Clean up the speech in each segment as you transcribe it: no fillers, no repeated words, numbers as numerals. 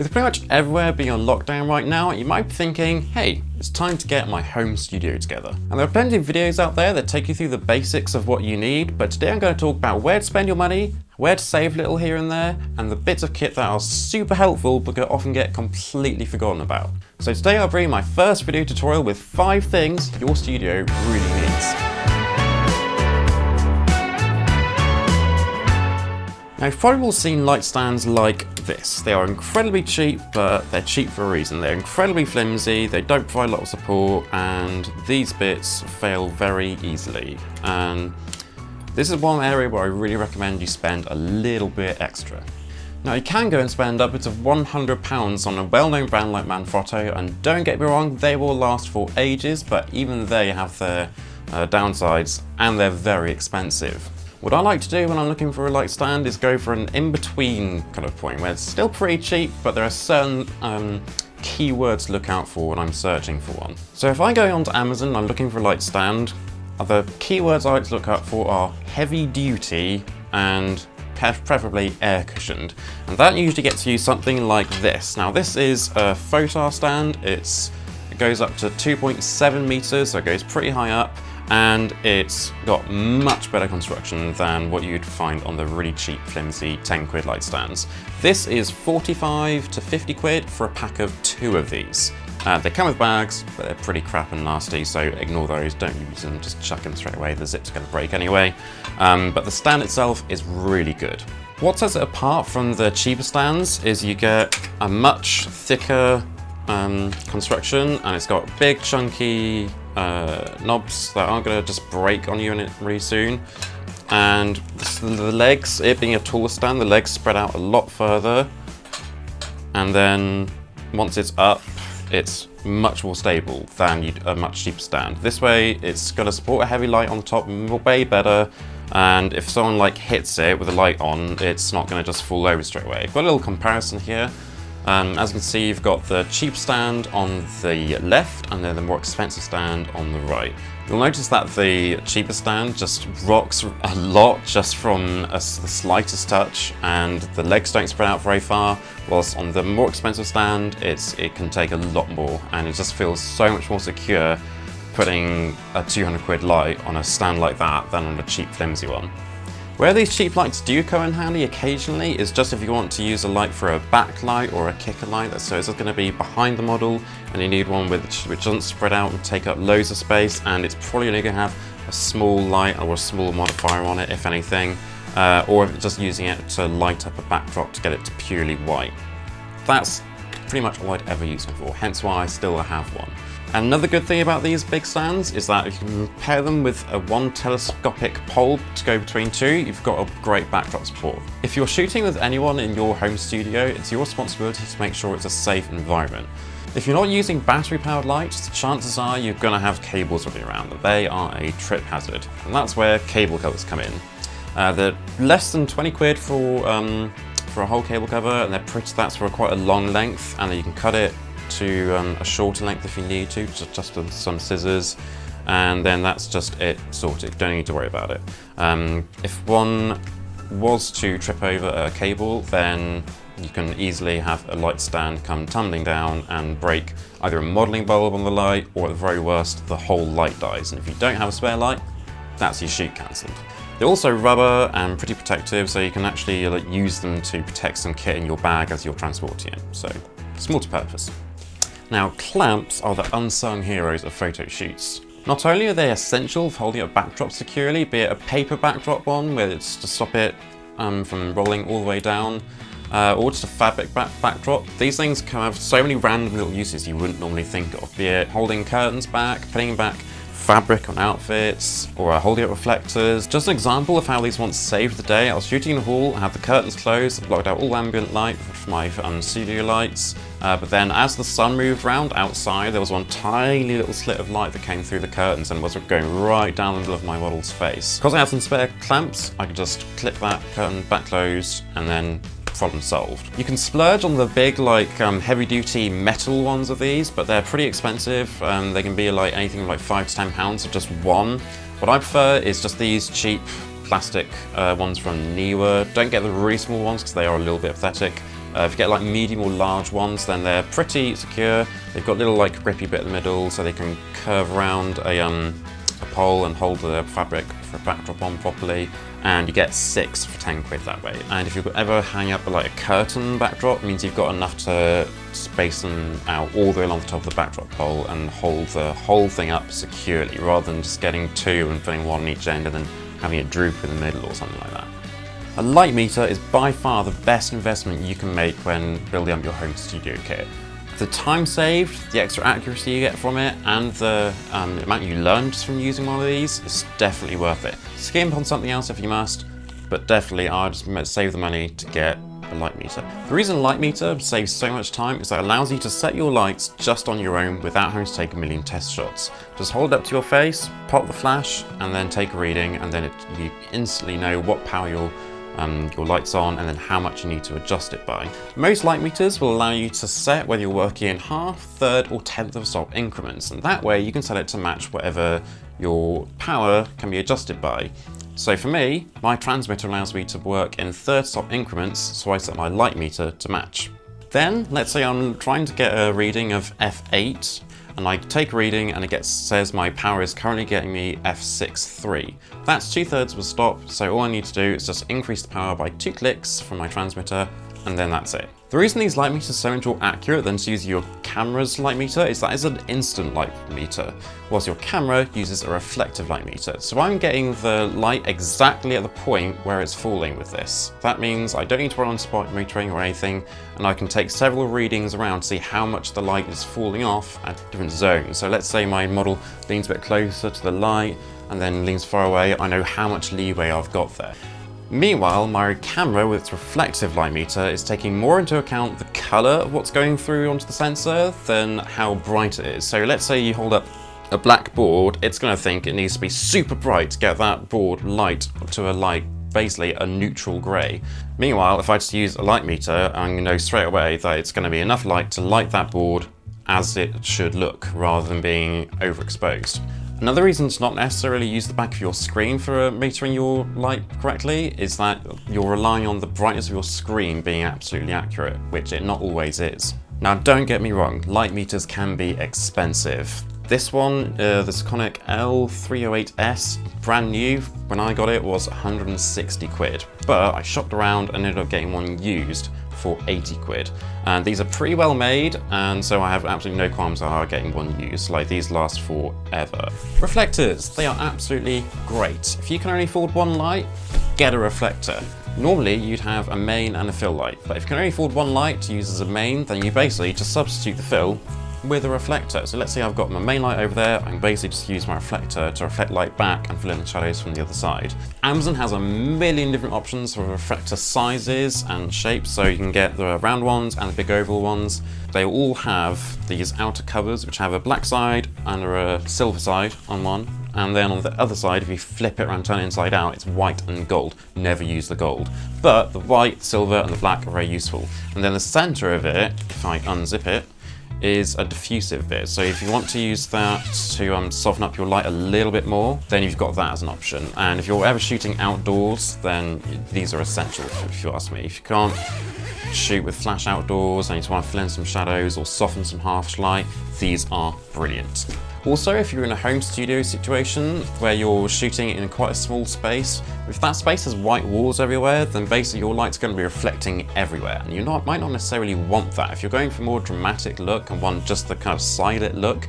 With pretty much everywhere being on lockdown right now, you might be thinking, hey, it's time to get my home studio together. And there are plenty of videos out there that take you through the basics of what you need, but today I'm going to talk about where to spend your money, where to save a little here and there, and the bits of kit that are super helpful but can often get completely forgotten about. So today I'll bring my first video tutorial with 5 things your studio really needs. Now you've probably all seen light stands like this. They are incredibly cheap, but they're cheap for a reason. They're incredibly flimsy, they don't provide a lot of support, and these bits fail very easily. And this is one area where I really recommend you spend a little bit extra. Now you can go and spend upwards of £100 on a well-known brand like Manfrotto, and don't get me wrong, they will last for ages, but even they have their downsides, and they're very expensive. What I like to do when I'm looking for a light stand is go for an in-between kind of point where it's still pretty cheap, but there are certain keywords to look out for when I'm searching for one. So if I go onto Amazon and I'm looking for a light stand, the keywords I like to look out for are heavy duty and preferably air cushioned. And that usually gets you something like this. Now this is a photar stand. It goes up to 2.7 meters, so it goes pretty high up. And it's got much better construction than what you'd find on the really cheap, flimsy 10 quid light stands. This is 45 to 50 quid for a pack of 2 of these. They come with bags, but they're pretty crap and nasty, so ignore those, don't use them, just chuck them straight away, the zip's gonna break anyway. But the stand itself is really good. What sets it apart from the cheaper stands is you get a much thicker construction, and it's got big chunky knobs that aren't going to just break on you really soon. And the legs, it being a taller stand, the legs spread out a lot further, and then once it's up, it's much more stable than a much cheaper stand. This way it's going to support a heavy light on the top way better, and if someone like hits it with a light on, it's not going to just fall over straight away. I've got a little comparison here. As you can see, you've got the cheap stand on the left and then the more expensive stand on the right. You'll notice that the cheaper stand just rocks a lot just from the slightest touch, and the legs don't spread out very far, whilst on the more expensive stand it can take a lot more, and it just feels so much more secure putting a 200 quid light on a stand like that than on a cheap flimsy one. Where these cheap lights do come in handy occasionally is just if you want to use a light for a backlight or a kicker light, so it's going to be behind the model and you need one which doesn't spread out and take up loads of space, and it's probably only going to have a small light or a small modifier on it if anything, or just using it to light up a backdrop to get it to purely white. That's pretty much all I'd ever use them for, hence why I still have one. And another good thing about these big stands is that if you can pair them with one telescopic pole to go between 2, you've got a great backdrop support. If you're shooting with anyone in your home studio, it's your responsibility to make sure it's a safe environment. If you're not using battery-powered lights, the chances are you're going to have cables running around. They are a trip hazard, and that's where cable covers come in. They're less than 20 quid for a whole cable cover, and that's for quite a long length, and then you can cut it to a shorter length if you need to, just with some scissors, and then that's just it sorted. Don't need to worry about it. If one was to trip over a cable, then you can easily have a light stand come tumbling down and break either a modelling bulb on the light, or at the very worst, the whole light dies. And if you don't have a spare light, that's your shoot cancelled. They're also rubber and pretty protective, so you can actually use them to protect some kit in your bag as you're transporting it. So it's multi-purpose. Now, clamps are the unsung heroes of photo shoots. Not only are they essential for holding a backdrop securely, be it a paper backdrop one where it's to stop it from rolling all the way down, or just a fabric backdrop. These things can have so many random little uses you wouldn't normally think of, be it holding curtains back, putting back fabric on outfits, or holding up reflectors. Just an example of how these once saved the day. I was shooting in a hall, I had the curtains closed, blocked out all ambient light from my studio lights, but then as the sun moved around outside, there was one tiny little slit of light that came through the curtains and was going right down the middle of my model's face. Because I had some spare clamps, I could just clip that curtain back closed and then problem solved. You can splurge on the big heavy duty metal ones of these, but they're pretty expensive. They can be anything like £5 to £10 for just one. What I prefer is just these cheap plastic ones from Niwa. Don't get the really small ones because they are a little bit pathetic. If you get like medium or large ones, then they're pretty secure. They've got a little like grippy bit in the middle, so they can curve around a pole and hold the fabric for a backdrop on properly. And you get 6 for 10 quid that way. And if you ever hang up like a curtain backdrop, it means you've got enough to space them out all the way along the top of the backdrop pole and hold the whole thing up securely, rather than just getting 2 and putting 1 on each end and then having it droop in the middle or something like that. A light meter is by far the best investment you can make when building up your home studio kit. The time saved, the extra accuracy you get from it, and the amount you learn just from using one of these is definitely worth it. Skimp on something else if you must, but definitely I'd just save the money to get a light meter. The reason a light meter saves so much time is that it allows you to set your lights just on your own without having to take a million test shots. Just hold it up to your face, pop the flash, and then take a reading, and then you instantly know what power your light's on and then how much you need to adjust it by. Most light meters will allow you to set whether you're working in half, third, or 1/10 of a stop increments, and that way you can set it to match whatever your power can be adjusted by. So for me, my transmitter allows me to work in third stop increments, so I set my light meter to match. Then, let's say I'm trying to get a reading of F8, and I take a reading and it says my power is currently getting me F6.3. That's 2/3 of a stop, so all I need to do is just increase the power by 2 clicks from my transmitter, and then that's it. The reason these light meters are so much more accurate than to use your camera's light meter is that it's an instant light meter, whilst your camera uses a reflective light meter. So I'm getting the light exactly at the point where it's falling with this. That means I don't need to run on spot metering or anything, and I can take several readings around to see how much the light is falling off at different zones. So let's say my model leans a bit closer to the light and then leans far away, I know how much leeway I've got there. Meanwhile, my camera with its reflective light meter is taking more into account the colour of what's going through onto the sensor than how bright it is. So let's say you hold up a black board, it's going to think it needs to be super bright to get that board light to a light, basically a neutral grey. Meanwhile, if I just use a light meter, I'm going to know straight away that it's going to be enough light to light that board as it should look, rather than being overexposed. Another reason to not necessarily use the back of your screen for metering your light correctly is that you're relying on the brightness of your screen being absolutely accurate, which it not always is. Now don't get me wrong, light meters can be expensive. This one, the Sekonic L308S, brand new, when I got it was 160 quid, but I shopped around and ended up getting one used for 80 quid. And these are pretty well made, and so I have absolutely no qualms about getting one used. Like, these last forever. Reflectors, they are absolutely great. If you can only afford one light, get a reflector. Normally you'd have a main and a fill light, but if you can only afford one light to use as a main, then you basically just substitute the fill with a reflector. So let's say I've got my main light over there, I can basically just use my reflector to reflect light back and fill in the shadows from the other side. Amazon has a million different options for reflector sizes and shapes, so you can get the round ones and the big oval ones. They all have these outer covers which have a black side and a silver side on one, and then on the other side, if you flip it around, turn it inside out, it's white and gold. Never use the gold. But the white, silver and the black are very useful. And then the center of it, if I unzip it, is a diffusive bit. So if you want to use that to soften up your light a little bit more, then you've got that as an option. And if you're ever shooting outdoors, then these are essential, if you ask me. If you can't shoot with flash outdoors and you just want to fill in some shadows or soften some harsh light, these are brilliant. Also, if you're in a home studio situation where you're shooting in quite a small space, if that space has white walls everywhere, then basically your light's going to be reflecting everywhere, and you might not necessarily want that. If you're going for a more dramatic look and want just the kind of side-lit look,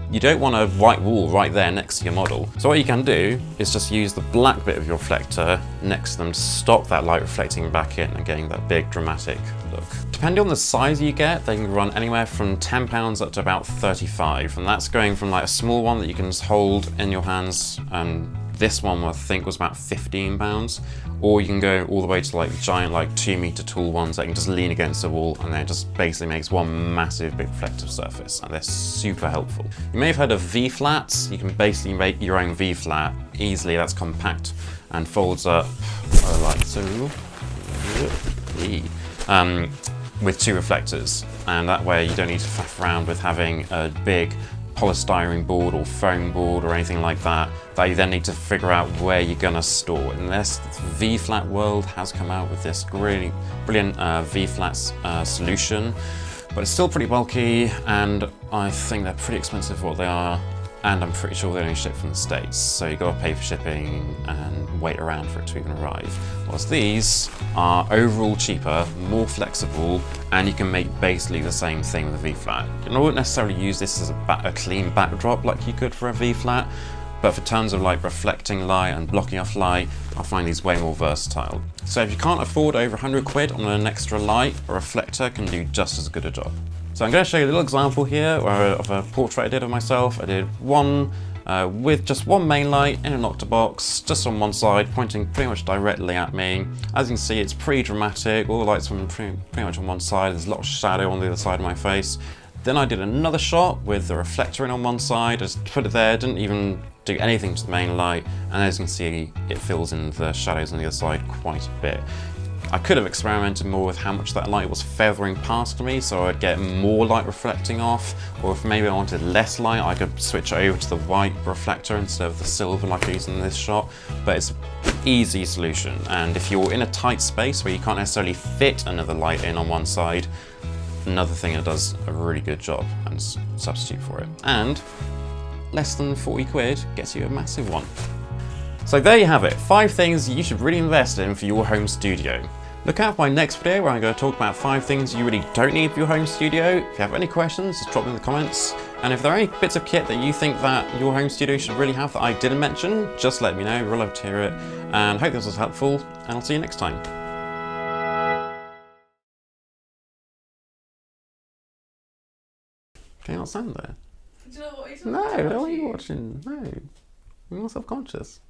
you don't want a white wall right there next to your model. So what you can do is just use the black bit of your reflector next to them to stop that light reflecting back in and getting that big dramatic look. Depending on the size you get, they can run anywhere from £10 up to about 35, and that's going from like a small one that you can just hold in your hands, and this one I think was about £15, or you can go all the way to like giant, like 2-meter tall ones that you can just lean against the wall, and then it just basically makes one massive big reflective surface, and they're super helpful. You may have heard of V-flats. You can basically make your own V-flat easily. That's compact and folds up like so, with 2 reflectors, and that way you don't need to faff around with having a big polystyrene board or foam board or anything like that, that you then need to figure out where you're going to store. And this V-flat world has come out with this really brilliant V-flat solution, but it's still pretty bulky, and I think they're pretty expensive for what they are, and I'm pretty sure they only ship from the States, so you got to pay for shipping and wait around for it to even arrive. Whilst these are overall cheaper, more flexible, and you can make basically the same thing with a V-flat. You wouldn't necessarily use this as a clean backdrop like you could for a V-flat, but for terms of like reflecting light and blocking off light, I find these way more versatile. So if you can't afford over 100 quid on an extra light, a reflector can do just as good a job. So I'm going to show you a little example here of a portrait I did of myself. I did one with just one main light in an octabox, just on one side, pointing pretty much directly at me. As you can see, it's pretty dramatic. All the lights are pretty much on one side. There's a lot of shadow on the other side of my face. Then I did another shot with the reflector in on one side. I just put it there, didn't even do anything to the main light. And as you can see, it fills in the shadows on the other side quite a bit. I could have experimented more with how much that light was feathering past me, so I'd get more light reflecting off, or if maybe I wanted less light, I could switch over to the white reflector instead of the silver like I used in this shot. But it's an easy solution, and if you're in a tight space where you can't necessarily fit another light in on one side, another thing that does a really good job and substitute for it. And less than 40 quid gets you a massive one. So there you have it, 5 things you should really invest in for your home studio. Look out for my next video where I'm going to talk about 5 things you really don't need for your home studio. If you have any questions, just drop them in the comments. And if there are any bits of kit that you think that your home studio should really have that I didn't mention, just let me know, we'll love to hear it. And hope this was helpful, and I'll see you next time. Can you not stand there? Do you know what he's talking No, about? what are you watching? No, you're more self-conscious.